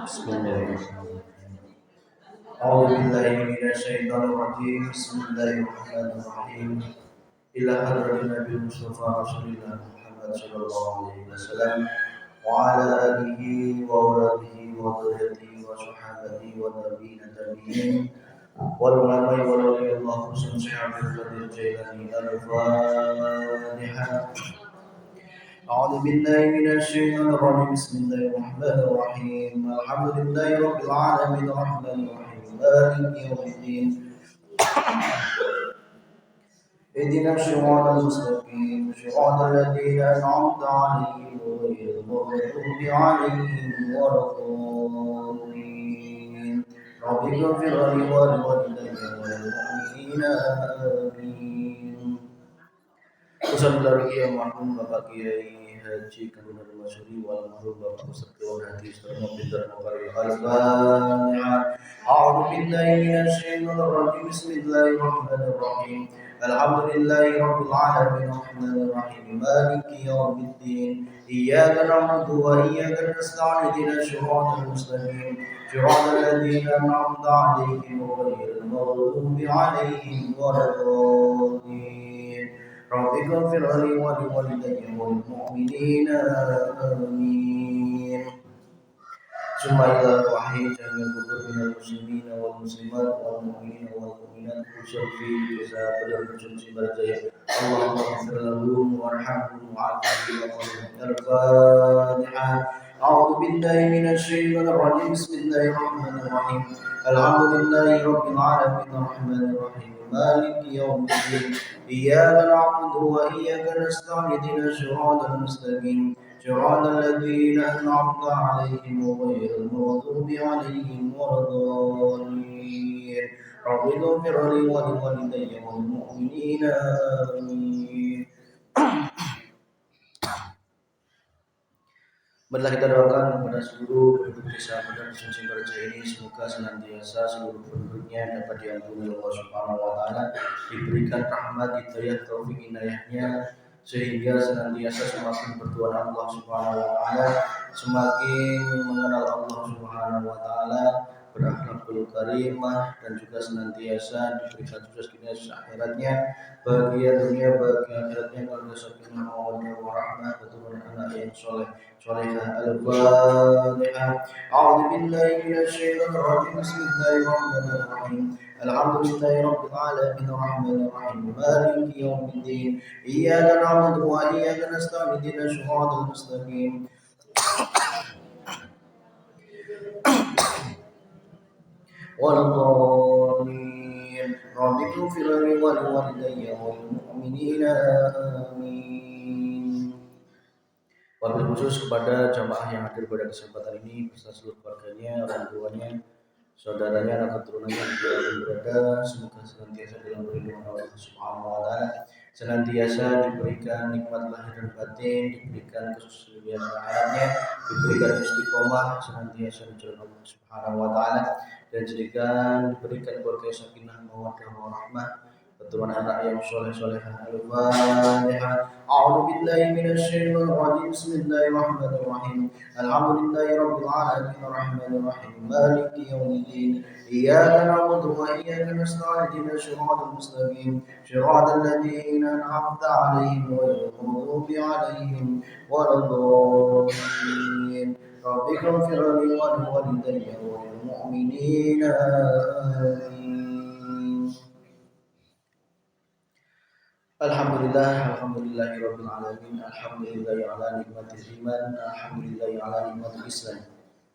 Bismillahirrahmanirrahim. A'udzu billahi minasyaitonir rajim. Bismillahirrahmanirrahim. Ila hadratin Nabi Mustafa Rasulillah Muhammad sallallahu alaihi wasallam wa ala alihi wa awladihi wa dhurriyyatihi wa sahabatihi wa tabi'in wal ulama'i wal awliya'i khususan Syekh Abdul Jailani al-Fatihah. أعوذ بالله من الشيطان الرجيم بسم الله الرحمن الرحيم الحمد لله رب العالمين الرحمن الرحيم مالك يوم الدين اهدنا الصراط المستقيم صراط الذين أنعمت عليهم غير المغضوب عليهم ولا الضالين رب اغفر لي ولوالدي وللمؤمنين آمين. Wassalamualaikum warahmatullahi Bapak Kiai Haji Kabunur Masyuri wal Mahrum Bapak Ustaz Keluar Hati Ustaz Pintar Mokari Al-Fatihah. A'udzu billahi minasyaitonir rajim. Bismillahirrahmanirrahim. Alhamdulillahi rabbil alamin arrahmanir rahim maliki yaumiddin. Iyyaka na'budu wa iyyaka nasta'in ihdinas siratal mustaqim. Siratal ladzina an'amta 'alaihim ghairil maghdubi 'alaihim waladdallin. Rabbi ighfir li wa liwalidayya wal mu'minina amin. Summa wahai jami'al kubur minal muslimina wal muslimat wal mu'minina wal mu'minat khusus fi desa Badar Kunci Barjaya. Allahumma ighfir lahum warhamhum wa'afihim wa al-Fatihah. A'udzu billahi minasy syaithanir rajim. Bismillahirrahmanirrahim. Alhamdulillahi rabbil alamin arrahmanir rahim maliki yaumiddin. Iyyaka na'budu wa iyyaka nasta'in ihdinas siratal mustaqim siratal ladzina an'amta 'alaihim ghairil maghdubi 'alaihim waladdallin. Rabbi ighfir li wa liwalidayya wal mu'minina amin. Marilah kita doakan kepada seluruh penduduk desa Badar Kunci Barjaya ini semoga senantiasa seluruh penduduknya dapat diampuni Allah Subhanahu wa taala, diberikan rahmat, hidayah, taufik, inayahnya sehingga senantiasa semakin bertuhan Allah Subhanahu wa taala, semakin mengenal Allah Subhanahu wa taala, berakhlakul karimah dan juga senantiasa diberikan sukses dunia akhiratnya, bahagia dunia bahagia akhiratnya, keluarga sakinah mawaddah warahmah, keturunan anak yang soleh solehah. Al-Fatihah. A'udzu billahi minasyaitonir rajim. Bismillahirrahmanirrahim. Alhamdulillahi rabbil alamin arrahmanir rahim maliki yaumiddin. Iyyaka na'budu wa iyyaka nasta'in ihdinas siratal mustaqim waladdallin. Rabbi ighfir li wa liwalidayya wal mu'minina amin. Wabil khusus kepada jamaah yang hadir pada kesempatan ini beserta seluruh keluarganya, orang tuanya, saudaranya, anak keturunannya yang berada, semoga senantiasa dalam perlindungan Allah Subhanahu wa taala, senantiasa diberikan nikmat lahir dan batin, diberikan kesulitan akhiratnya, diberikan istiqomah, senantiasa di jalan Allah Subhanahu wa taala, dan diberikan keluarga sakinah mawaddah warahmah, keturunan anak yang soleh-solehah. Al-Fatihah. A'udzu billahi minasy syaithanir rajim. Bismillahirrahmanirrahim. Alhamdulillahi rabbil alamin arrahmanir rahim maliki yaumiddin. Iyyaka na'budu wa iyyaka nasta'in ihdinas siratal mustaqim siratal ladzina an'amta 'alaihim ghairil maghdubi 'alaihim waladdallin. Rabbi ighfir li wa liwalidayya wal mu'minina amin. Alhamdulillahi rabbil alamin alhamdulillahi ala nikmatil iman alhamdulillahi ala nikmatil islam.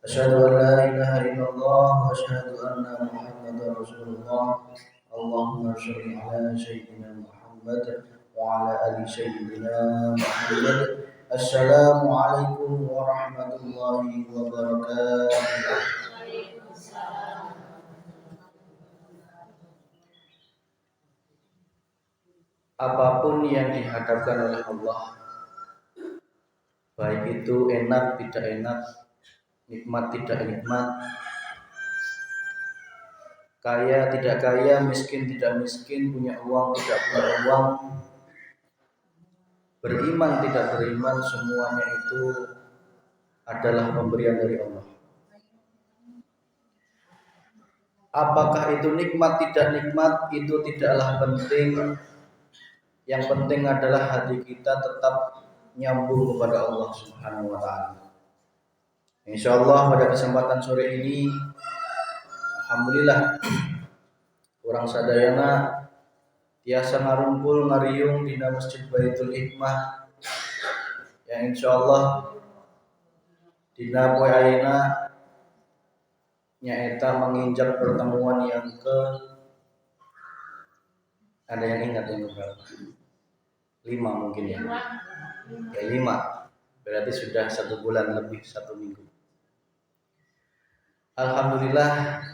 Asyhadu an la ilaha illallah wa asyhadu anna Muhammadar Rasulullah. Allahumma shalli ala sayyidina Muhammad wa ala ali sayyidina Muhammad. Assalamualaikum warahmatullahi wabarakatuh. Apapun yang dihadapkan oleh Allah, baik itu enak tidak enak, nikmat tidak nikmat, kaya tidak kaya, miskin tidak miskin, punya uang tidak punya uang, beriman tidak beriman, semuanya itu adalah pemberian dari Allah. Apakah itu nikmat tidak nikmat itu tidaklah penting. Yang penting adalah hati kita tetap nyambung kepada Allah Subhanahu wa taala. Insyaallah pada kesempatan sore ini alhamdulillah urang sadayana tiasa ngarumpul ngariung dina Masjid Baitul Hikmah yang insyaallah dina poe ayeuna nyaeta menginjak pertemuan yang ke ada yang ingat yang berapa? 5 mungkin ya. Ya 5. Berarti sudah 1 bulan lebih 1 minggu. Alhamdulillah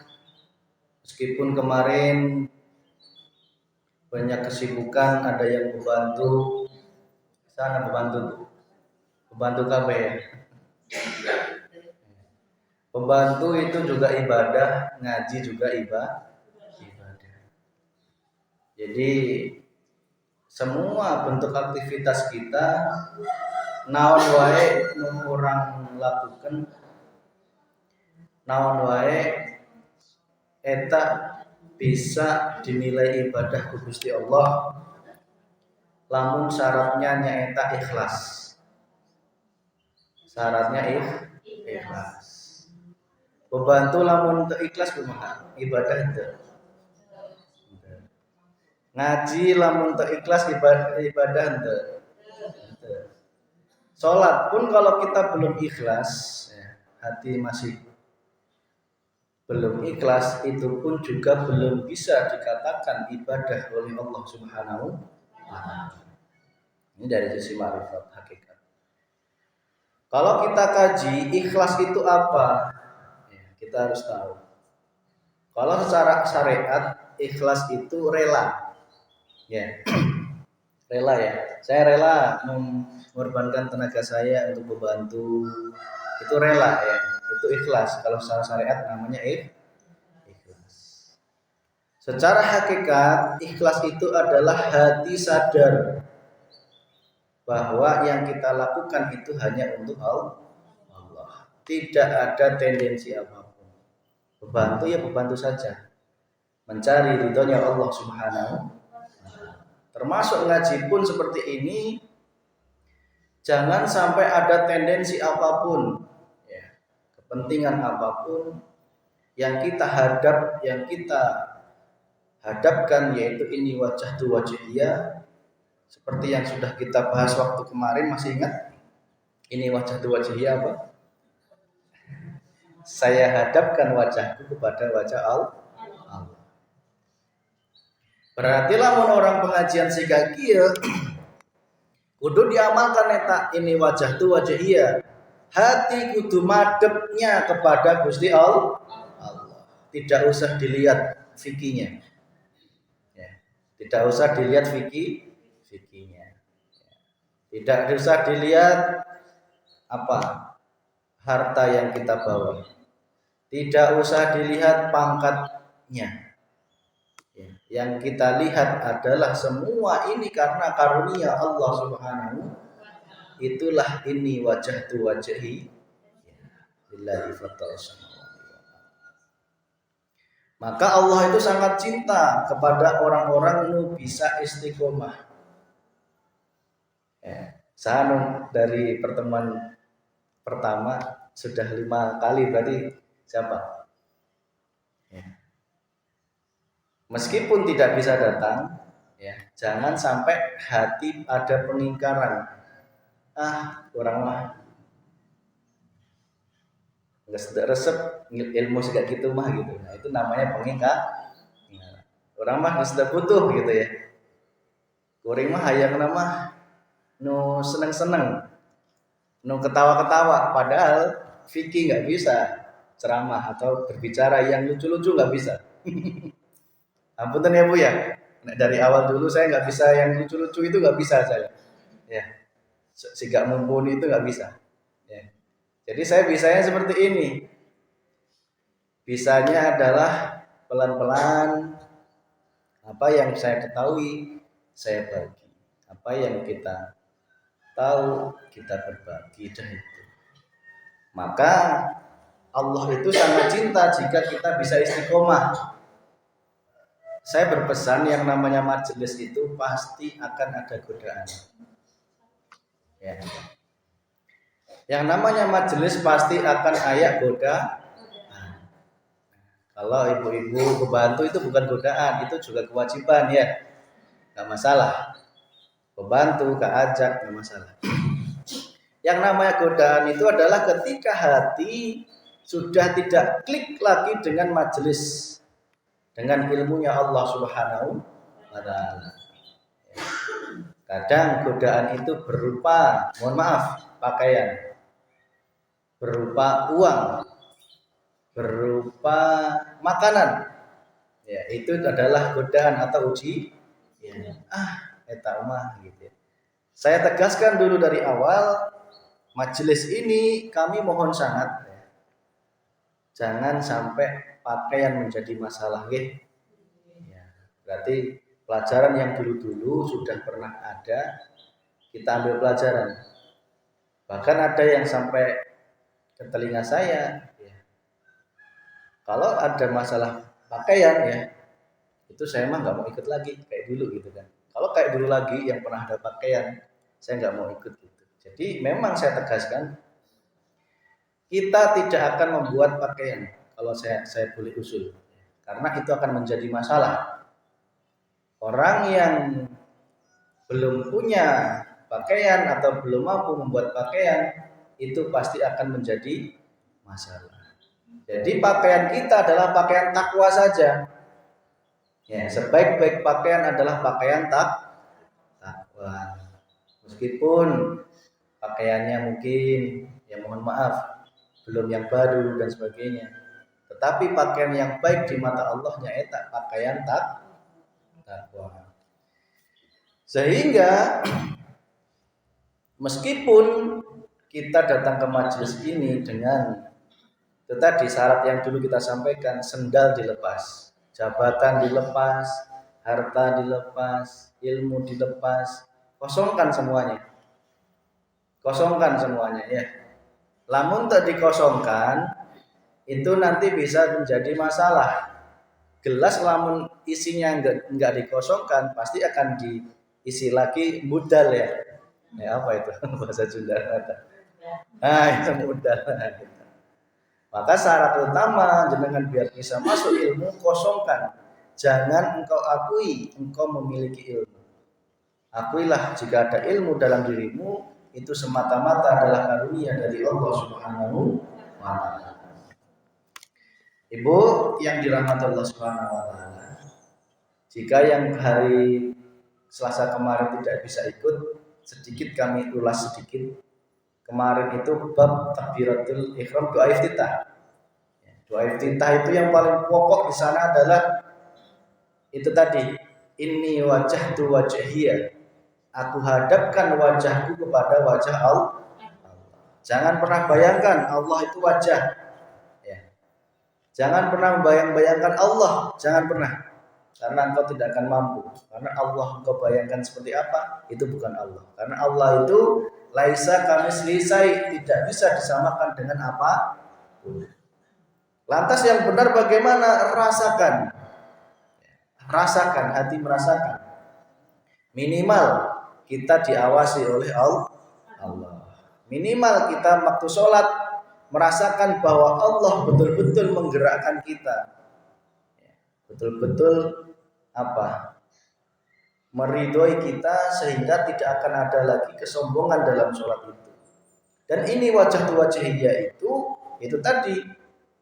meskipun kemarin banyak kesibukan, ada yang membantu sana membantu KB ya. Pembantu itu juga ibadah, ngaji juga ibadah. Jadi semua bentuk aktivitas kita naon wae nu urang lakukan naon wae eta bisa dinilai ibadah ku Gusti Allah lamun syaratnya nyaeta ikhlas. Syaratnya ikhlas. Membantu lamun teu ikhlas kumaha? Ibadah teu. Ngaji lamun teu ikhlas ibadah teu. Salat pun kalau kita belum ikhlas, hati masih belum ikhlas, itu pun juga belum bisa dikatakan ibadah oleh Allah Subhanahu wa taala. Ini dari sisi ma'rifat hakikat. Kalau kita kaji ikhlas itu apa? Ya, kita harus tahu. Kalau secara syariat ikhlas itu rela. Ya. Rela ya. Saya rela mengorbankan tenaga saya untuk membantu. Itu rela ya. Itu ikhlas. Kalau secara syariat namanya ikhlas. Secara hakikat ikhlas itu adalah hati sadar bahwa yang kita lakukan itu hanya untuk Allah. Tidak ada tendensi apapun. Membantu ya membantu saja. Mencari ridhonya Allah Subhanahu. Termasuk ngaji pun seperti ini, jangan sampai ada tendensi apapun, ya, kepentingan apapun yang kita hadapkan, yaitu ini wajah tu wajhiyah, seperti yang sudah kita bahas waktu kemarin, masih ingat? Ini wajah tu wajhiyah apa? Saya hadapkan wajahku kepada wajah Allah. Berarti lamun orang pengajian siga kieu kudu diamalkan eta ini wajah tu wajhiyah. Hati kudu madepnya kepada Gusti Allah. Tidak usah dilihat fikinya. Ya. Tidak usah dilihat fikinya. Tidak usah dilihat apa harta yang kita bawa. Tidak usah dilihat pangkatnya. Yang kita lihat adalah semua ini karena karunia Allah Subhanahu. Itulah ini wajah tu wajhi lillahi fatal samawati. Maka Allah itu sangat cinta kepada orang-orang nu bisa istiqomah. Saya dari pertemuan pertama sudah 5 kali berarti siapa? Meskipun tidak bisa datang, ya, jangan sampai hati ada pengingkaran. Orang mah nggak resep ilmu segak gitu mah gitu. Nah, itu namanya pengingkar. Orang mah nggak butuh gitu ya. Kuring mah hayang nama nu seneng-seneng, nu ketawa-ketawa. Padahal fikih nggak bisa ceramah atau berbicara yang lucu-lucu nggak bisa. Ampunten ya Bu ya. Dari awal dulu saya nggak bisa yang lucu-lucu itu nggak bisa saya. Ya, sigak mumpuni itu nggak bisa. Ya. Jadi saya bisanya seperti ini. Bisanya adalah pelan-pelan. Apa yang saya ketahui saya bagi. Apa yang kita tahu kita berbagi dah itu. Maka Allah itu sangat cinta jika kita bisa istiqomah. Saya berpesan yang namanya majelis itu pasti akan ada godaan. Ya. Yang namanya majelis pasti akan ayak goda. Kalau ibu-ibu kebantu itu bukan godaan, itu juga kewajiban ya, nggak masalah. Kebantu, keajak nggak masalah. Yang namanya godaan itu adalah ketika hati sudah tidak klik lagi dengan majelis, dengan ilmunya Allah Subhanahu wa Ta'ala. Kadang godaan itu berupa, mohon maaf, pakaian, berupa uang, berupa makanan. Ya, itu adalah godaan atau uji. Ya. Eta mah gitu. Saya tegaskan dulu dari awal, majelis ini kami mohon sangat ya, jangan sampai pakaian menjadi masalah ya. Berarti pelajaran yang dulu-dulu sudah pernah ada, kita ambil pelajaran. Bahkan ada yang sampai ke telinga saya ya. Kalau ada masalah pakaian ya, itu saya mah nggak mau ikut lagi kayak dulu gitu kan. Kalau kayak dulu lagi yang pernah ada pakaian, saya nggak mau ikut gitu. Jadi memang saya tegaskan, kita tidak akan membuat pakaian kalau saya boleh usul, karena itu akan menjadi masalah. Orang yang belum punya pakaian atau belum mampu membuat pakaian itu pasti akan menjadi masalah. Jadi pakaian kita adalah pakaian takwa saja. Ya, sebaik-baik pakaian adalah pakaian takwa. Meskipun pakaiannya mungkin, ya mohon maaf, belum yang baru dan sebagainya. Tetapi pakaian yang baik di mata Allahnya itu pakaian takwa. Sehingga meskipun kita datang ke majelis ini dengan itu tadi syarat yang dulu kita sampaikan, sendal dilepas, jabatan dilepas, harta dilepas, ilmu dilepas, kosongkan semuanya. Kosongkan semuanya ya. Lamun tak dikosongkan itu nanti bisa menjadi masalah. Gelas lamun isinya enggak dikosongkan pasti akan diisi lagi budal ya. Ya apa itu bahasa Sunda? Itu budal. Maka syarat utama jenengan biar bisa masuk ilmu, kosongkan. Jangan engkau akui engkau memiliki ilmu. Akuilah jika ada ilmu dalam dirimu itu semata-mata adalah karunia dari Allah Subhanahu wa Ta'ala. Ibu yang dirahmati Allah Subhanahu wa Ta'ala, jika yang hari Selasa kemarin tidak bisa ikut, sedikit kami ulas sedikit. Kemarin itu bab takbiratul ihram, doa iftitah. Doa iftitah itu yang paling pokok di sana adalah itu tadi, inni wajhtu wajhiya. Aku hadapkan wajahku kepada wajah Allah. Jangan pernah bayangkan Allah itu wajah. Ya. Jangan pernah bayangkan Allah, jangan pernah. Karena engkau tidak akan mampu. Karena Allah engkau bayangkan seperti apa, itu bukan Allah. Karena Allah itu laisa kamitslihi syai', tidak bisa disamakan dengan apa. Lantas yang benar bagaimana? Rasakan. Rasakan, hati merasakan. Minimal kita diawasi oleh Allah. Minimal kita waktu sholat merasakan bahwa Allah betul-betul menggerakkan kita. Betul-betul meridhoi kita sehingga tidak akan ada lagi kesombongan dalam sholat itu. Dan ini wajah wajhiyah itu tadi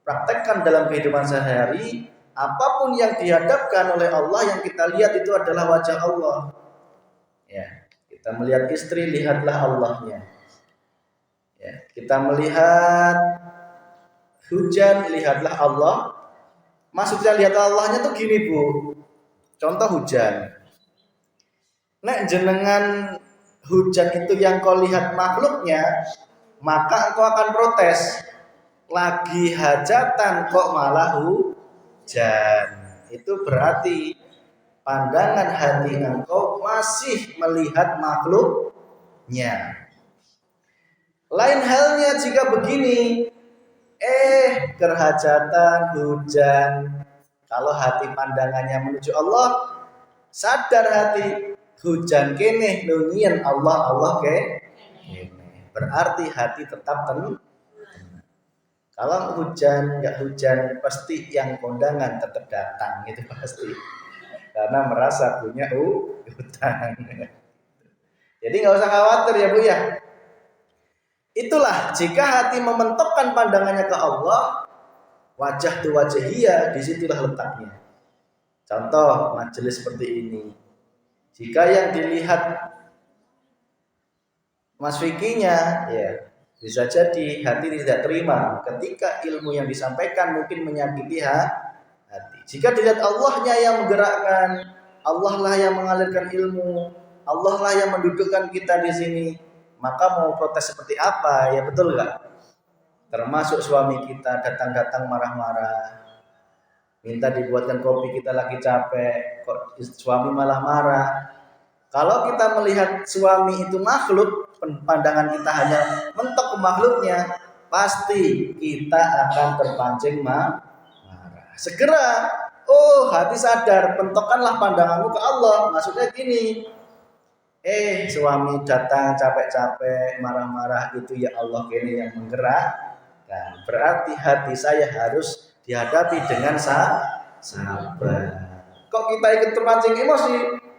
praktekkan dalam kehidupan sehari-hari. Apapun yang dihadapkan oleh Allah yang kita lihat itu adalah wajah Allah. Ya, kita melihat istri, lihatlah Allahnya. Ya, kita melihat hujan, lihatlah Allah. Maksudnya lihat Allahnya tuh gini Bu. Contoh hujan. Nek jenengan hujan itu yang kau lihat makhluknya, maka engkau akan protes. Lagi hajatan kok malah hujan. Itu berarti pandangan hati engkau masih melihat makhluknya. Lain halnya jika begini, kerhajatan hujan, Kalau hati pandangannya menuju Allah, sadar hati hujan kene nunyian Allah Allah kene. Berarti hati tetap tenang. Kalau hujan nggak hujan pasti yang kondangan tetap datang itu pasti karena merasa punya utang. Jadi nggak usah khawatir ya Bu ya. Itulah jika hati mementopkan pandangannya ke Allah, wajah tu wajahiyah, disitulah letaknya. Contoh majelis seperti ini. Jika yang dilihat Mas Vikinya, ya bisa jadi hati tidak terima ketika ilmu yang disampaikan mungkin menyakiti hati. Jika dilihat Allahnya yang menggerakkan, Allah lah yang mengalirkan ilmu, Allah lah yang mendudukkan kita di sini, maka mau protes seperti apa? Ya betul nggak? Termasuk suami kita datang-datang marah-marah, minta dibuatkan kopi, kita lagi capek, kok suami malah marah. Kalau kita melihat suami itu makhluk, pandangan kita hanya mentok ke makhluknya, pasti kita akan terpancing marah. Segera, hati sadar, pentokkanlah pandanganmu ke Allah. Maksudnya gini, suami datang capek-capek, marah-marah, itu ya Allah kini yang menggerakkan. Berarti hati saya harus dihadapi dengan sabar. Kok kita ikut terpancing emosi?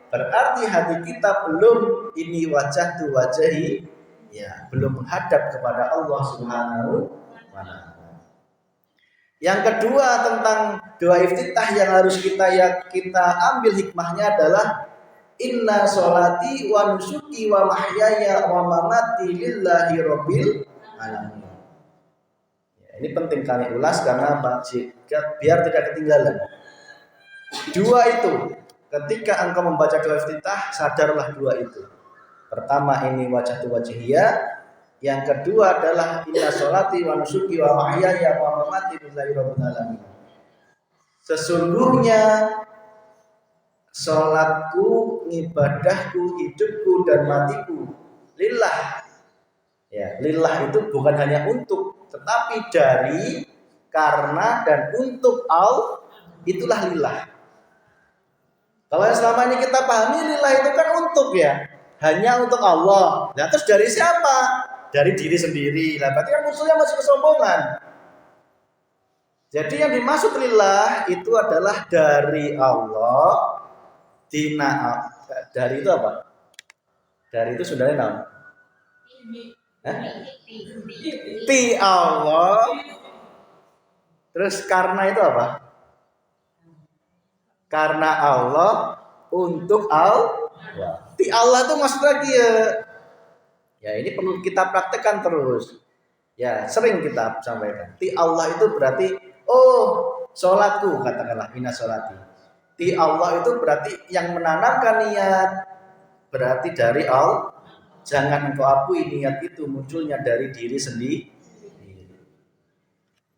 Berarti hati kita belum ini wajah tu wajahi, ya belum menghadap kepada Allah Subhanahu wa Ta'ala. Yang kedua tentang doa iftitah yang harus kita ambil hikmahnya adalah inna sholati wa nusuki wa mahyaya wa mamati lillahi rabbil alamin. Ya, ini penting kali ulas karena biar tidak ketinggalan. Dua itu. Ketika engkau membaca doa iftitah, sadarlah dua itu. Pertama ini wajah tu wajhiyah, yang kedua adalah inna sholati wa nusuki wa mahyaya wa mamati lillahi rabbil alamin. Sesungguhnya sholatku, ibadahku, hidupku dan matiku lillah. Ya, lillah itu bukan hanya untuk, tetapi dari, karena dan untuk Allah, itulah lillah. Kalau yang selama ini kita pahami lillah itu kan untuk ya, hanya untuk Allah. Nah terus dari siapa? Dari diri sendiri. Nah berarti kan munculnya masih kesombongan. Jadi yang dimaksud lillah itu adalah dari Allah, dari itu apa? Dari itu sebenarnya nama? Ti Allah. Terus karena itu apa? Karena Allah, untuk Allah. Ti Allah itu maksud lagi ya. Ya ini perlu kita praktekkan terus. Ya sering kita sampaikan. Ti Allah itu berarti sholatku, katakanlah inna sholati. Ti Allah itu berarti yang menanamkan niat. Berarti dari Allah. Jangan engkau akui niat itu munculnya dari diri sendiri.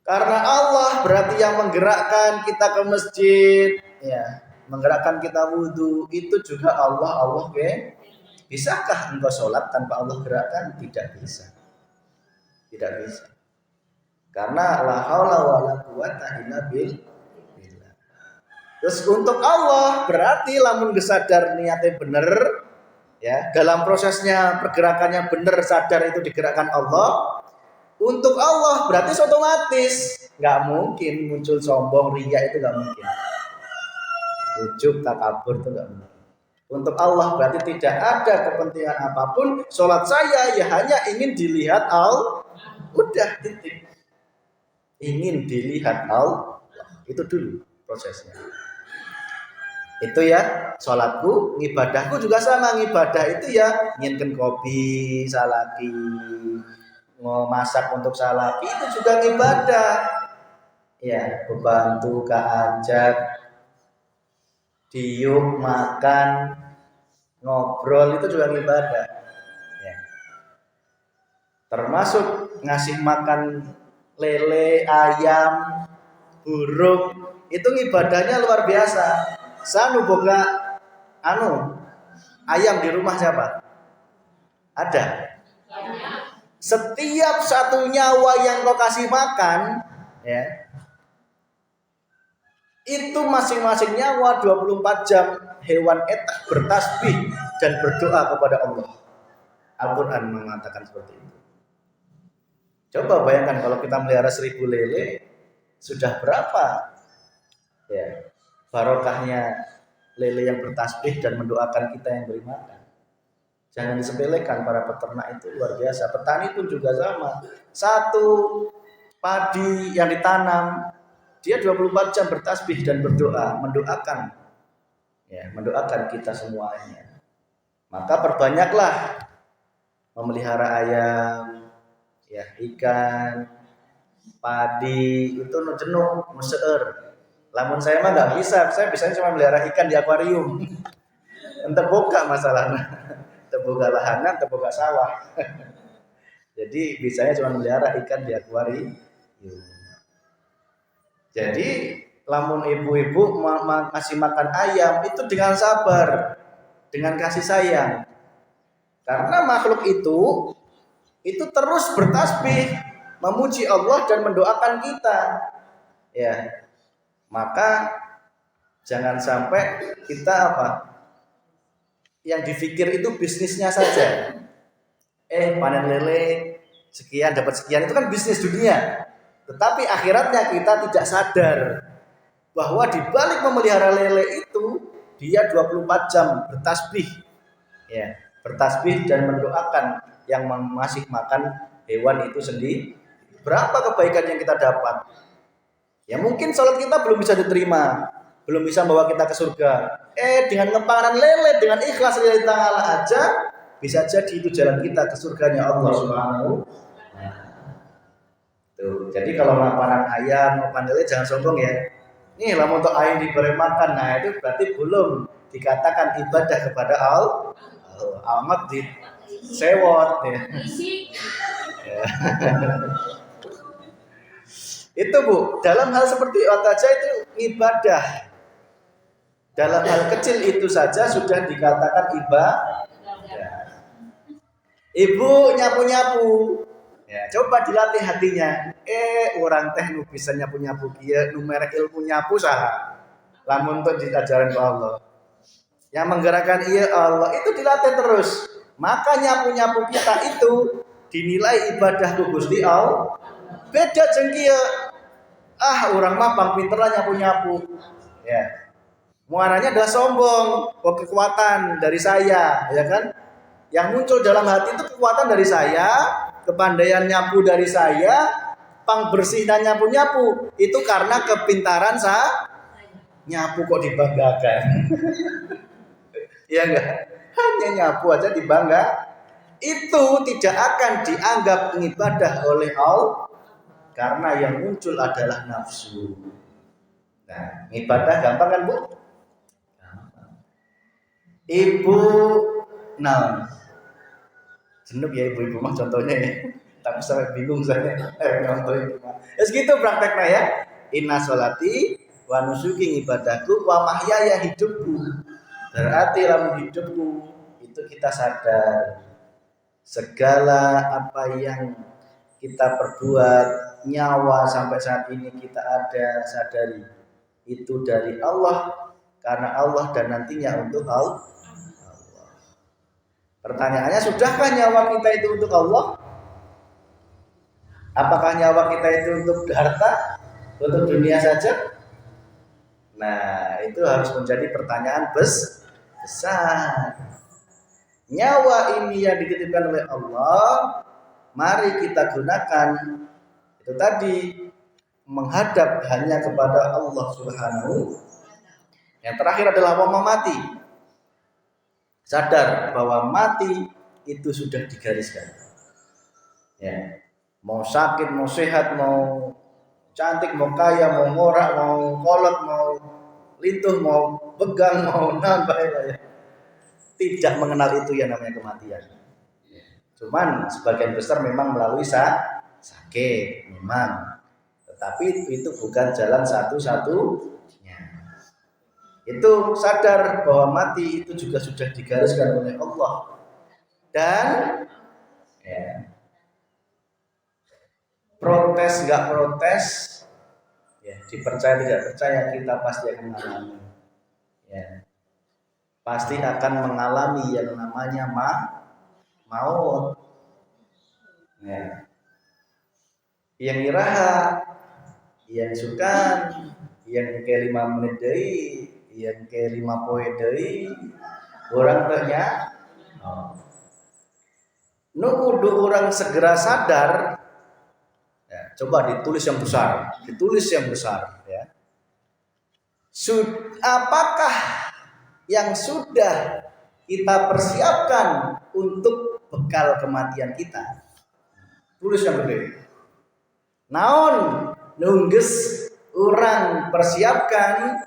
Karena Allah berarti yang menggerakkan kita ke masjid, ya, menggerakkan kita wudhu, itu juga Allah. Bisakah engkau sholat tanpa Allah gerakkan? Tidak bisa. Karena la haula wala quwata illa billah. Terus untuk Allah berarti lamun gesadar niatnya bener, ya, dalam prosesnya pergerakannya bener, sadar itu digerakkan Allah. Untuk Allah berarti otomatis nggak mungkin muncul sombong, riya, itu nggak mungkin. Ujub, takabur itu nggak mungkin. Untuk Allah berarti tidak ada kepentingan apapun. Sholat saya ya hanya ingin dilihat Allah. Udah titik. Ingin dilihat Allah. Itu dulu prosesnya. Itu ya sholatku, ibadahku juga sama. Ibadah itu ya nginken kopi, salaki, memasak untuk salaki, itu juga ibadah. Ya, membantu keajak, diuk, makan, ngobrol, itu juga ibadah. Ya. Termasuk ngasih makan lele, ayam, burung, itu ibadahnya luar biasa. Sanu boga ayam di rumah siapa? Ada. Setiap satu nyawa yang kau kasih makan, ya, itu masing-masing nyawa 24 jam hewan etak bertasbih dan berdoa kepada Allah. Al-Quran mengatakan seperti itu. Coba bayangkan kalau kita melihara 1000 lele, sudah berapa ya barokahnya lele yang bertasbih dan mendoakan kita yang beri makan. Jangan disepelekan, para peternak itu luar biasa. Petani pun juga sama. Satu padi yang ditanam, dia 24 jam bertasbih dan berdoa, mendoakan kita semuanya. Maka perbanyaklah memelihara ayam, ya, ikan, padi, itu jenuh, meseur. Lamun saya mah nggak bisa, saya bisanya cuma melihara ikan di akuarium. Ente boga masalahnya, ente boga lahanan, ente boga sawah. Jadi bisanya cuma melihara ikan di akuarium. Jadi lamun ibu-ibu ngasih makan ayam itu dengan sabar, dengan kasih sayang. Karena makhluk itu terus bertasbih, memuji Allah dan mendoakan kita. Ya. Maka jangan sampai kita yang dipikir itu bisnisnya saja. Panen lele sekian dapat sekian, itu kan bisnis dunia. Tetapi akhiratnya kita tidak sadar bahwa di balik memelihara lele itu dia 24 jam bertasbih. Ya, bertasbih dan mendoakan yang masih makan hewan itu sendiri. Berapa kebaikan yang kita dapat? Ya mungkin sholat kita belum bisa diterima, belum bisa membawa kita ke surga. Dengan ngepangan lele, dengan ikhlas lillahi ta'ala aja, bisa jadi itu jalan kita ke surganya Allah Subhanahu. Tuh, jadi kalau ngapanan ayam, ngapanan lele jangan sombong ya. Nih lah untuk ayam diberi makan, nah itu berarti belum dikatakan ibadah kepada Allah. Amat di sewot ya. Itu Bu, dalam hal seperti itu saja itu ibadah. Dalam hal kecil itu saja sudah dikatakan ibadah. Ibu nyapu-nyapu, ya coba dilatih hatinya. Orang teh nu bisa nyapu-nyapu kieu, nu merek ilmu nyapu saha. Lamun teu diajaran ku Allah. Yang menggerakkan iya Allah, itu dilatih terus. Maka nyapu-nyapu kita itu dinilai ibadah ku Gusti Allah. Beda jeung kieu. Orang mah pang pinter lah nyapu-nyapu. Ya. Muaranya adalah sombong, kekuatan dari saya, ya kan? Yang muncul dalam hati itu kekuatan dari saya, kepandaian nyapu dari saya, pang bersih dan nyapu-nyapu. Itu karena kepintaran saya. Nyapu kok dibanggakan. Iya enggak? Hanya nyapu aja dibangga. Itu tidak akan dianggap ibadah oleh Allah. Karena yang muncul adalah nafsu. Nah, ibadah gampang kan Bu? Gampang. Ibu, jenuh ya ibu-ibu mah contohnya ya. Tapi sampai bingung saya contohin. Segitu prakteknya ya. Inna sholati wa nusuki ibadahku wa mahyaya hidupku. Berarti dalam hidupku itu kita sadar segala apa yang kita perbuat, nyawa sampai saat ini kita ada, sadari itu dari Allah, karena Allah dan nantinya untuk Allah. Pertanyaannya, sudahkah nyawa kita itu untuk Allah? Apakah nyawa kita itu untuk harta, untuk dunia saja? Nah, itu harus menjadi pertanyaan besar. Nyawa ini yang dititipkan oleh Allah, mari kita gunakan itu tadi, menghadap hanya kepada Allah Subhanahu. Yang terakhir adalah mau mati. Sadar bahwa mati itu sudah digariskan. Ya. Mau sakit, mau sehat, mau cantik, mau kaya, mau ngorak, mau kolot, mau lintuh, mau begang, mau ya. Tidak mengenal itu yang namanya kematian. Cuman sebagian besar memang melalui sakit memang, tetapi itu bukan jalan satu-satunya. Itu sadar bahwa mati itu juga sudah digariskan oleh Allah. Dan protes nggak protes, Ya, dipercaya tidak percaya kita pasti akan mengalami. Ya, pasti akan mengalami yang namanya maut. Ya. Yang iraha, yang sukan, yang ke 5 menit deui, yang ke 5 poe deui, orang tanya, nu kudu orang segera sadar. Ya, coba ditulis yang besar, ya. Apakah yang sudah kita persiapkan untuk bekal kematian kita? Tulis yang gede. Naon nungges orang persiapkan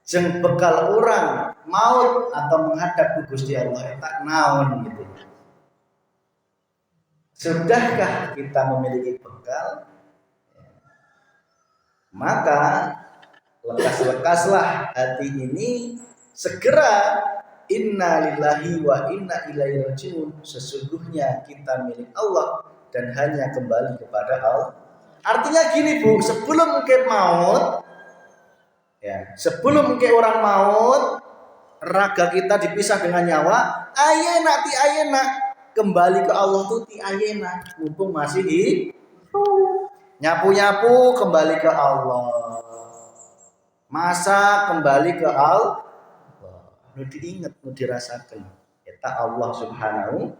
jeng bekal orang maut atau menghadap ke Gusti Allah eta naon gitu. Sudahkah kita memiliki bekal? Maka lekas-lekaslah hati ini segera inna lillahi wa inna ilaihi rajiun. Sesungguhnya kita milik Allah dan hanya kembali kepada Allah. Artinya gini Bu, sebelum ke maut, ya, sebelum ke orang maut, raga kita dipisah dengan nyawa, ayena kembali ke Allah tuh ti ayena, mumpung masih hidup. Nyapu-nyapu kembali ke Allah. Masa kembali ke Allah. Nu diinget, nu dirasakan. Eta Allah Subhanahu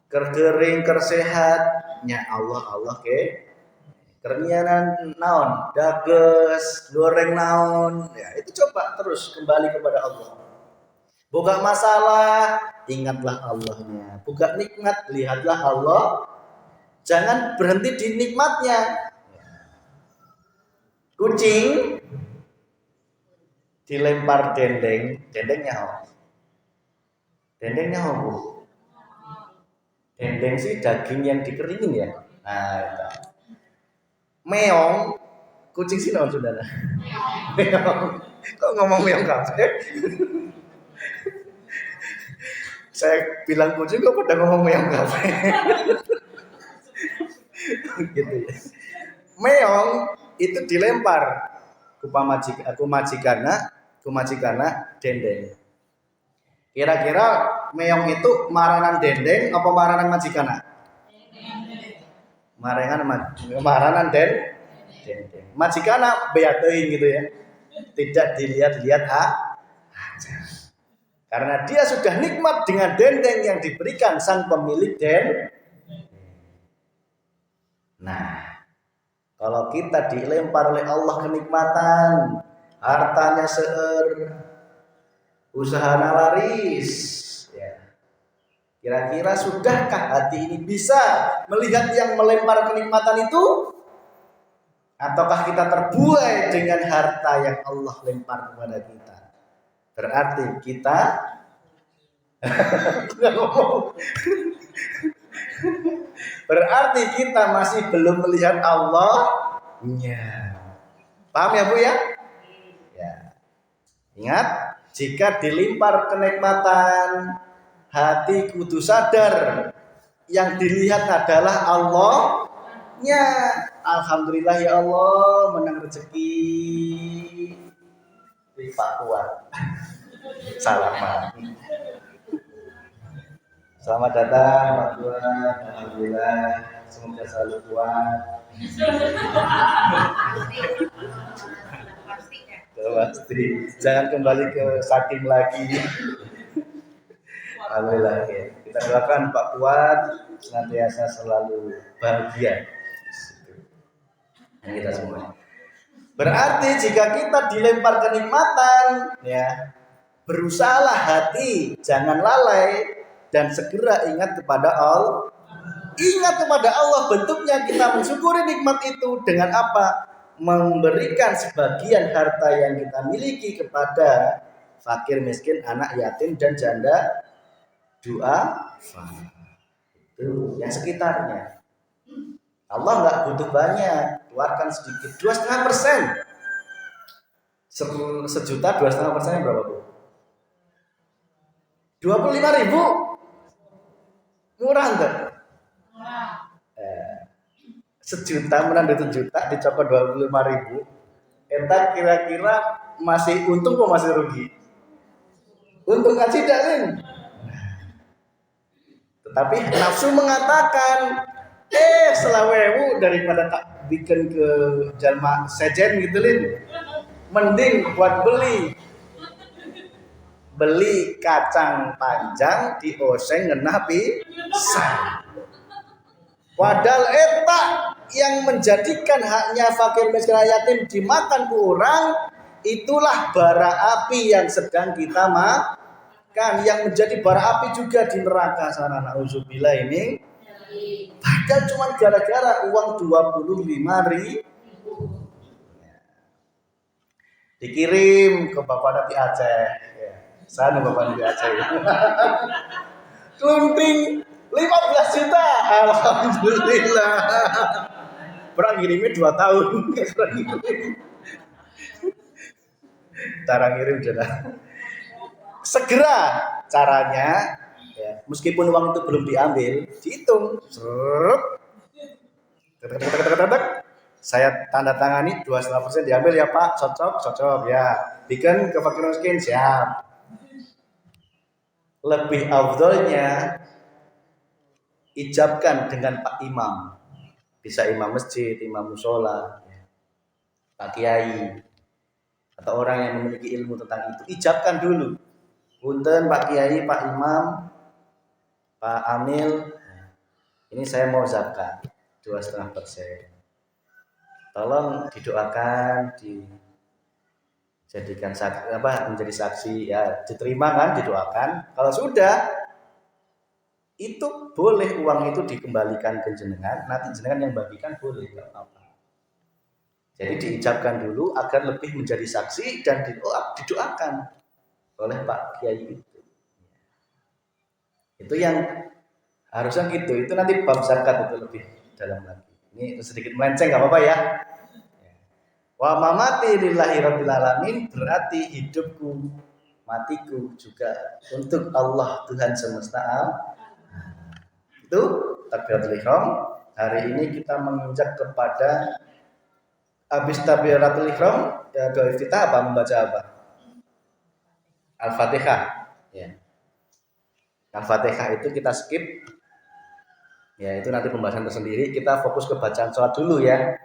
kerkering kersehatnya Allah ke kernianan naon dages goreng naon ya itu coba terus kembali kepada Allah. Buka masalah ingatlah Allahnya, buka nikmat lihatlah Allah, jangan berhenti di nikmatnya. Kucing dilempar dendengnya Bu. Dendeng sih daging yang dikeringin ya. Nah, itu. Meong, kucing sih naon saudara? Meong. Kok ngomong meong kafe? Saya bilang kucing kok pada ngomong meong kafe. Gitu ya. Meong itu dilempar ku majikana dendeng. Kira-kira meong itu maranan dendeng apa maranan majikana? Maranan dendeng. Majikana bea teuing gitu ya. Tidak dilihat-lihat aja. Karena dia sudah nikmat dengan dendeng yang diberikan sang pemilik dendeng. Nah, kalau kita dilempar oleh Allah kenikmatan, hartanya seueur, usahana laris, ya. Kira-kira sudahkah hati ini bisa melihat yang melempar kenikmatan itu? Ataukah kita terbuai dengan harta yang Allah lempar kepada kita? Berarti kita berarti kita masih belum melihat Allahnya. Paham ya Bu ya? Ya. Ingat, jika dilimpar kenikmatan, hati kudu sadar yang dilihat adalah Allahnya. Alhamdulillah ya Allah menang rezeki di Pak Kuat. Salaman. Selamat datang Pak Kuat. Alhamdulillah semoga selalu kuat. Pasti. Jangan kembali ke saking lagi. Alhamdulillah ya. Kita doakan Pak Kuat senantiasa selalu bahagia. Dan kita semua. Berarti jika kita dilempar kenikmatan, ya berusahalah hati, jangan lalai dan segera ingat kepada Allah. Ingat kepada Allah, bentuknya kita mensyukuri nikmat itu dengan apa? Memberikan sebagian harta yang kita miliki kepada fakir, miskin, anak yatim dan janda duafa. Itu yang sekitarnya. Allah nggak butuh banyak, keluarkan sedikit, 2,5%. Sejuta 2,5% berapa Bu? 25.000. Murah enggak? sejuta menang 1 juta dicopot 25.000. Eta kira-kira masih untung kok masih rugi? Untung kan tidak Lin. Tetapi nafsu mengatakan selawewu daripada tak bikin ke jalma sejen gitu Lin. Mending buat beli kacang panjang dioseng ngenah pisang. Padahal eta yang menjadikan haknya fakir miskin yatim dimakan ke orang, itulah bara api yang sedang kita makan, yang menjadi bara api juga di neraka sana. Nauzubillah ini. Padahal cuma gara-gara uang 25.000 dikirim ke Bapak di Aceh. Sana Bapak di Aceh. Tunting 15 juta. Alhamdulillah. Perang ngirimnya 2 tahun. Cara ngirim sudah. Segera caranya ya, meskipun uang itu belum diambil, dihitung. Saya tanda tangani 2,5% diambil ya Pak, cocok ya. Bikin ke fakir miskin siap. Lebih afdolnya ijabkan dengan Pak Imam. Bisa imam masjid, imam musola, Pak Kiai, atau orang yang memiliki ilmu tentang itu. Ijabkan dulu. Punten Pak Kiai, Pak Imam, Pak Amil, ini saya mau zakat 2,5%. Tolong didoakan, dijadikan saksi, menjadi saksi ya, diterima kan, didoakan. Kalau sudah, itu boleh uang itu dikembalikan ke jenengan, nanti jenengan yang bagikan boleh, nggak apa-apa. Jadi diucapkan dulu agar lebih menjadi saksi dan didoakan oleh Pak Kiai itu. Itu yang harusnya gitu. Itu nanti bab zakat itu lebih dalam lagi. Ini sedikit melenceng nggak apa-apa ya. Wa mamati lillahi rabbil alamin berarti hidupku, matiku juga untuk Allah Tuhan semesta alam. Itu takbiratul ihram. Hari ini kita menginjak kepada habis takbiratul ihram ya, doa iftitah apa membaca apa? Al-Fatihah ya. Al-Fatihah itu kita skip. Ya, itu nanti pembahasan tersendiri. Kita fokus ke bacaan sholat dulu ya.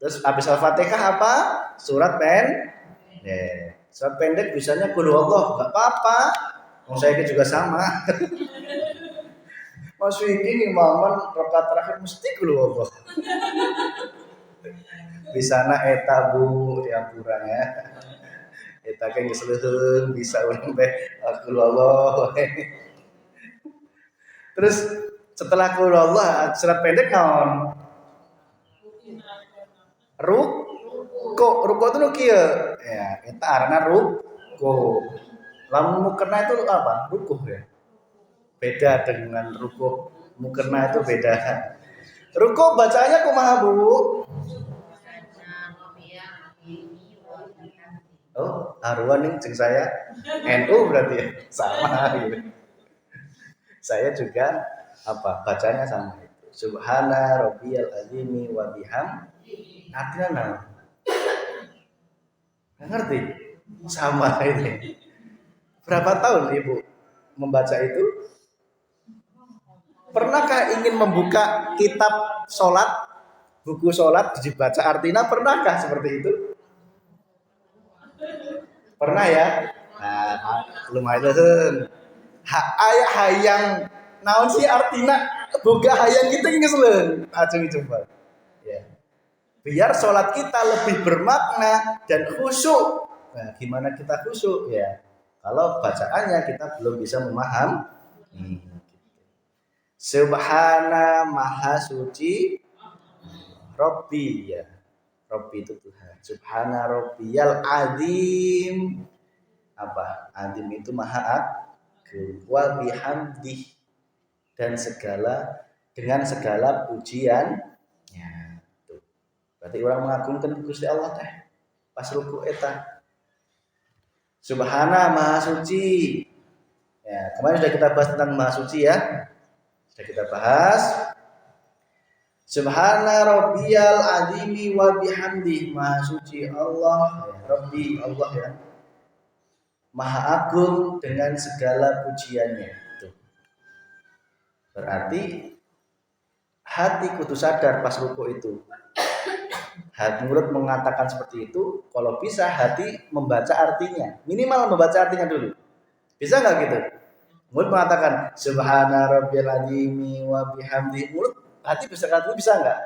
Terus habis Al-Fatihah apa? Surat surat pendek bisanya qul huwallah, enggak apa-apa. Mau saya juga sama. Mas Wiki imaman rakaat terakhir mesti qul huwallah. Bisana eta Bu diampuran ya. Eta kan geus leuheung bisa urang teh qul huwallah. Terus setelah qul huwallah surat pendek naon? Ruko itu kieu ya, eta arana ruko. Lamun mukena itu apa? Rukuh ya. Beda dengan rukuh. Mukena itu beda. Ruko bacanya kumaha Bu? Oh, haruan nih ceng saya. NU berarti ya. Sama gitu. Saya juga bacanya sama itu. Subhana rabbiyal azimi wa bihamdihi. Artinya naon? Nggak ngerti? Sama ini. Berapa tahun Ibu membaca itu? Pernahkah ingin membuka kitab sholat, buku sholat dibaca artinya? Pernahkah seperti itu? Pernah ya? Nah, lumayan. Ayah hayang naon sih artinya? Boga hayang gitu ngesleun. Ajeng coba. Ya. Biar sholat kita lebih bermakna dan khusyuk. Nah, gimana kita khusyuk ya? Kalau bacaannya kita belum bisa memahami. Subhana maha suci Robbi ya. Robbi itu Tuhan. Subhana Rabbiyal azim. Azim itu maha agung. Wa bihamdih dan dengan segala pujian. Berarti orang mengagungkan Gusti Allah teh pas ruku eta. Subhana maha suci. Ya, kemarin sudah kita bahas tentang maha suci ya. Sudah kita bahas. Subhana rabbiyal azimi wa bihamdi. Maha suci Allah, Rabbi Allah ya. Maha agung dengan segala pujiannya. Itu. Berarti hati kudu sadar pas ruku itu. Hati mulut mengatakan seperti itu. Kalau bisa hati membaca artinya. Minimal membaca artinya dulu. Bisa nggak gitu? Mulut mengatakan Subhana rabbiyal azimi wa bihamdi. Mulut hati bisa nggak?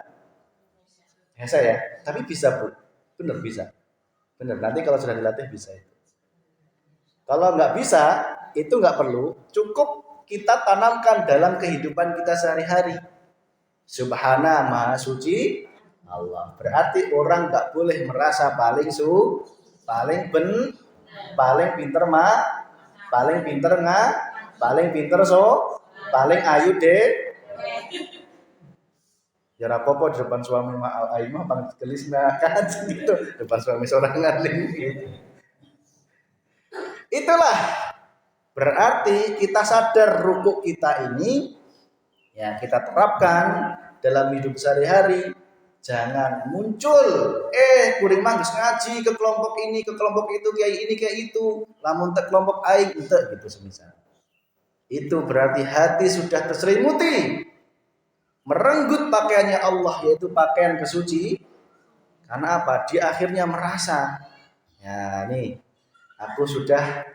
Biasa ya, tapi bisa Bu. Bener bisa. Bener. Nanti kalau sudah dilatih bisa itu. Kalau nggak bisa, itu nggak perlu. Cukup kita tanamkan dalam kehidupan kita sehari-hari. Subhana maha suci Allah. Berarti orang nggak boleh merasa paling paling pinter paling pinter paling pinter paling ayu deh. Ya rapopo di depan suami ayu mah paling gelis kan gitu. Depan suami seorang ngalim gitu. Itulah berarti kita sadar rukuk kita ini ya kita terapkan dalam hidup sehari-hari. Jangan muncul kuring manggis ngaji ke kelompok ini ke kelompok itu kayak itu lamun ke kelompok aing gitu semisal. Itu berarti hati sudah terselimuti merenggut pakaiannya Allah yaitu pakaian kesuci. Karena apa? Dia akhirnya merasa ya nih aku sudah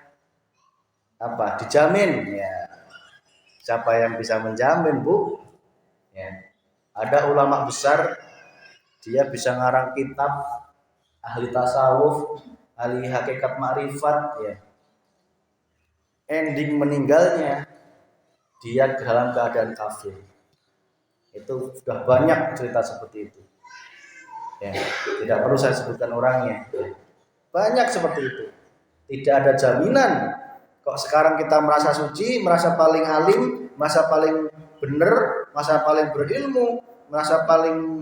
dijamin ya. Siapa yang bisa menjamin Bu? Ya. Ada ulama besar dia bisa ngarang kitab ahli tasawuf, ahli hakikat ma'rifat ya. Ending meninggalnya dia dalam keadaan kafir. Itu sudah banyak cerita seperti itu. Ya, tidak perlu saya sebutkan orangnya. Banyak seperti itu. Tidak ada jaminan. Kok sekarang kita merasa suci, merasa paling alim, merasa paling benar, merasa paling berilmu, merasa paling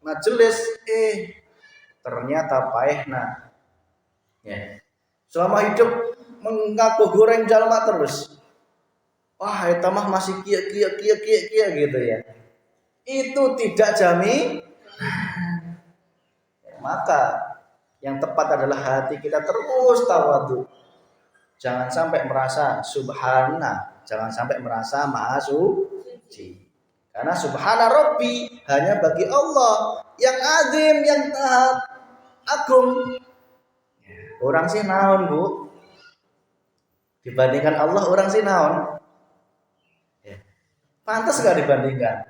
majelis, ternyata paehna. Ya. Selama hidup mengaku goreng jalma terus. Wah, eta mah masih kia gitu ya. Itu tidak jamin. Maka yang tepat adalah hati kita terus tawadhu. Jangan sampai merasa subhana, jangan sampai merasa maha suci. Karena subhana rabbi hanya bagi Allah yang azim, yang agung. Orang sih naon Bu? Dibandingkan Allah orang sih naon? Ya. Pantas gak dibandingkan?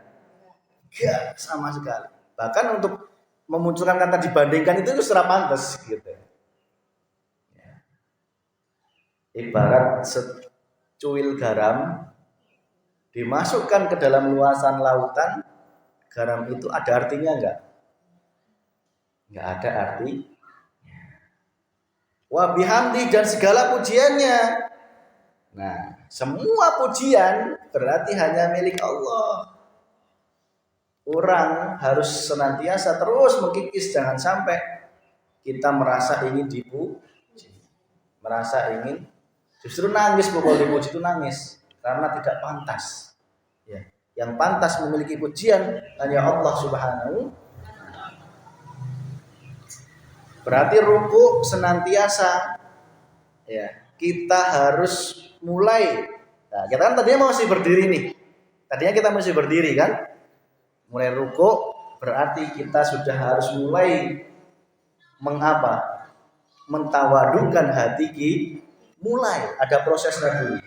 Gak sama sekali. Bahkan untuk memunculkan kata dibandingkan itu sudah pantas gitu. Ya. Ibarat secuil garam dimasukkan ke dalam luasan lautan, garam itu ada artinya enggak? Enggak ada arti. Wa bihamdi dan segala pujiannya. Nah, semua pujian berarti hanya milik Allah. Orang harus senantiasa terus mengkikis, jangan sampai kita merasa ingin dipuji, merasa ingin justru nangis. Kalau dipuji itu nangis karena tidak pantas. Ya, yang pantas memiliki pujian hanya Allah Subhanahu. Berarti ruku senantiasa ya kita harus mulai. Nah, kita kan tadinya masih berdiri nih. Tadinya kita masih berdiri kan? Mulai ruku berarti kita sudah harus mulai mentawadukan hati kita. Mulai ada prosesnya dulu.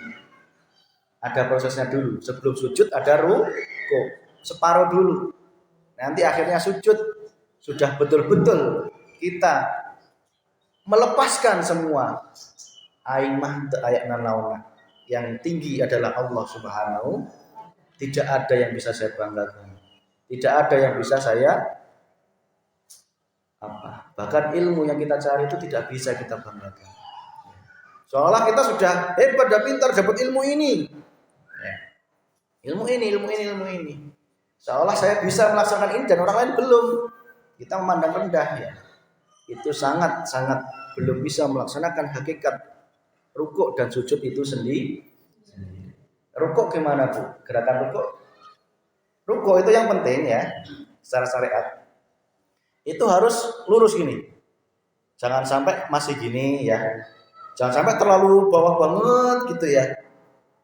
Ada prosesnya dulu. Sebelum sujud ada ruku. Separuh dulu. Nanti akhirnya sujud sudah betul-betul kita melepaskan semua aing mah teu aya nanaonna. Yang tinggi adalah Allah Subhanahu. Tidak ada yang bisa saya banggakan. Tidak ada yang bisa saya bahkan ilmu yang kita cari itu tidak bisa kita banggakan. Seolah kita sudah hebat dan pintar dapat ilmu ini. Ya. Ilmu ini. Seolah saya bisa melaksanakan ini dan orang lain belum. Kita memandang rendah ya. Itu sangat belum bisa melaksanakan hakikat rukuk dan sujud itu sendiri. Rukuk gimana Bu? Gerakan rukuk Ruko itu yang penting ya, secara syariat. Itu harus lurus gini. Jangan sampai masih gini ya. Jangan sampai terlalu bawah banget gitu ya.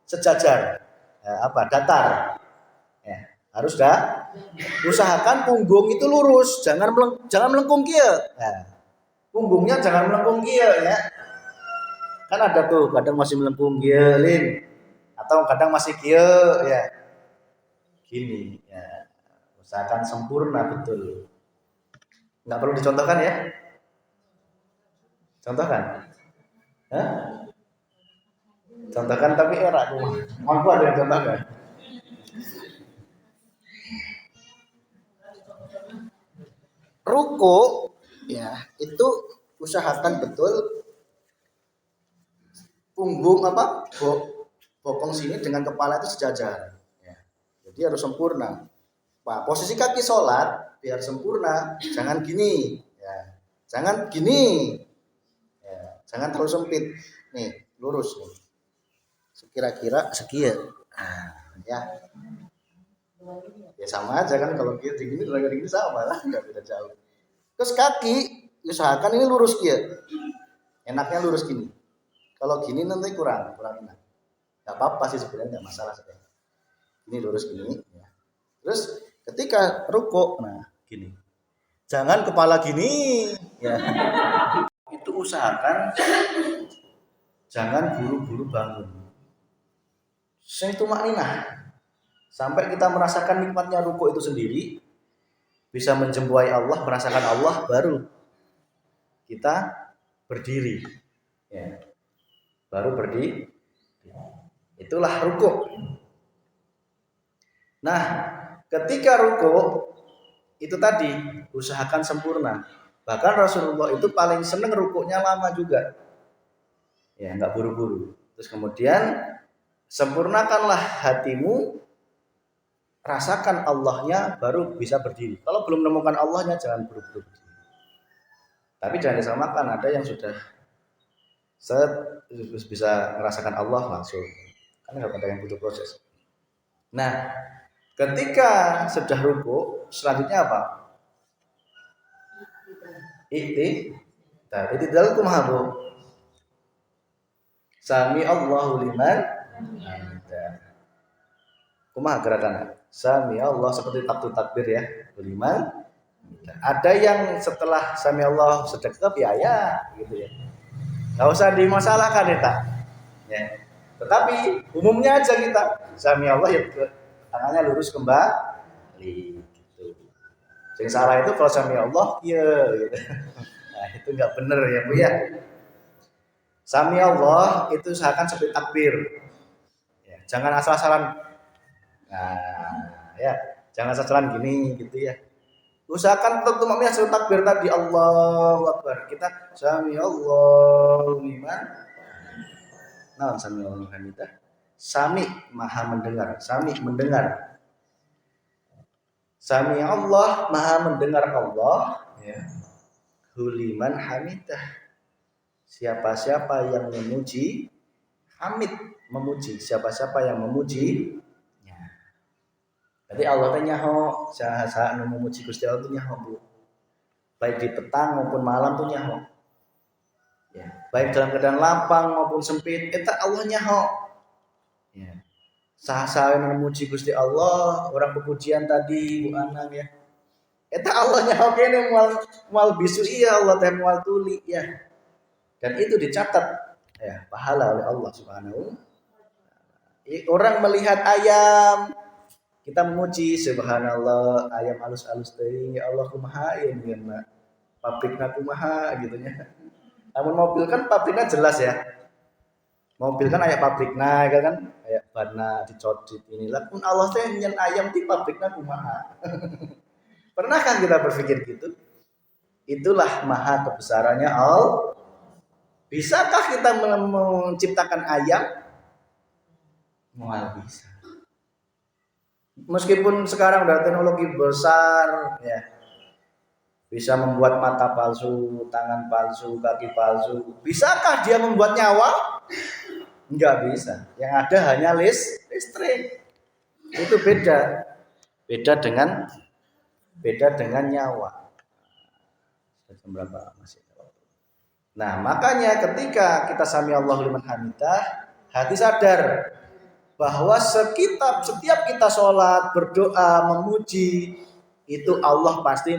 Sejajar. Ya, datar. Ya, harus usahakan punggung itu lurus, jangan melengkung kia. Nah, punggungnya jangan melengkung kia ya. Kan ada tuh kadang masih melengkung kia, Lin. Atau kadang masih kia ya. Gini ya. Usahakan sempurna betul. Nggak perlu dicontohkan ya. Contohkan. Hah? Contohkan tapi era mampu ada yang contohkan. Ruko ya itu usahakan betul punggung bokong sini dengan kepala itu sejajar ya. Jadi harus sempurna. Nah, posisi kaki sholat biar sempurna, jangan gini ya. Jangan gini ya. Jangan terlalu sempit nih, lurus nih. Kira-kira sekian ya. Ya sama aja kan, kalau kita gini dengan gini sama lah, nggak beda jauh. Terus kaki usahakan ini lurus kia, enaknya lurus gini. Kalau gini nanti kurang enak. Gak apa-apa sih sebenarnya, nggak masalah sebenarnya. Ini lurus gini ya. Terus ketika ruko, nah gini, jangan kepala gini ya. Itu usahakan jangan buru-buru bangun. Sing tumakninah sampai kita merasakan nikmatnya ruko itu sendiri, bisa menjempuai Allah, merasakan Allah, baru kita berdiri ya. Baru berdiri, itulah ruko. Nah, ketika ruko itu tadi usahakan sempurna. Bahkan Rasulullah itu paling seneng rukunya lama juga ya, nggak buru-buru. Terus kemudian sempurnakanlah hatimu, rasakan Allahnya, baru bisa berdiri. Kalau belum menemukan Allahnya jangan buru-buru berdiri. Tapi jangan disamakan, ada yang sudah bisa merasakan Allah langsung, karena nggak ada yang butuh proses. Nah, ketika sudah ruku, selanjutnya apa? I'tidal kumaha bu? Sami Allahu liman hamidah. Kumaha gerakan? Sami Allah seperti takbir ya, liman. Ada yang setelah Sami Allah sedekap ya gitu ya. Nggak usah dimasalahkan ya. Tetapi umumnya aja kita Sami Allah ya, tangannya lurus kembali gitu. Yang salah itu kalau Sami Allah ya gitu. Nah, itu nggak benar ya Bu ya. Sami Allah itu usahakan seperti takbir ya, jangan asal-asalan. Nah ya, jangan asal-asalan gini gitu ya. Usahakan tetap maknanya seperti takbir tadi, Allahu Akbar. Kita Sami Allah liman. Nah, Sami Allah hamidah. Sami maha mendengar, Sami mendengar. Sami Allah maha mendengar Allah ya. Huliman hamidah. Siapa-siapa yang memuji, hamid memuji, siapa-siapa yang memuji. Jadi Allah tanya nyaho, saha memuji Gusti Allah tuh nyaho Bu. Baik di petang maupun malam tuh nyaho. Ya, baik dalam keadaan lapang maupun sempit, eta Allah nyaho. Ya. Saha memuji Gusti Allah, orang pepujian tadi Bu Anang ya. Eta Allah nyaho kene mual bisu iya Allah teh mual tuli ya. Dan itu dicatat ya, pahala oleh Allah Subhanahu. Orang melihat ayam, kita memuji subhanallah, ayam halus-halus teuing ya Allah kumaha yeun mah pabrikna kumaha gitu nya. Namun mobil kan pabriknya jelas ya. Mobil kan aya pabrikna kan, aya banna dicodit inilah, pun Allah teh nyen ayam di pabrikna kumaha. Pernahkah kita berpikir gitu? Itulah maha kebesarannya Allah. Bisakah kita menciptakan ayam? Mual bisa. Meskipun sekarang udah teknologi besar ya, bisa membuat mata palsu, tangan palsu, kaki palsu. Bisakah dia membuat nyawa? Enggak bisa. Yang ada hanya listrik. Itu beda. Beda dengan nyawa. Jam berapa masih? Nah, makanya ketika kita sami Allahu liman hamidah, hati sadar bahwa setiap kita sholat, berdoa, memuji, itu Allah pasti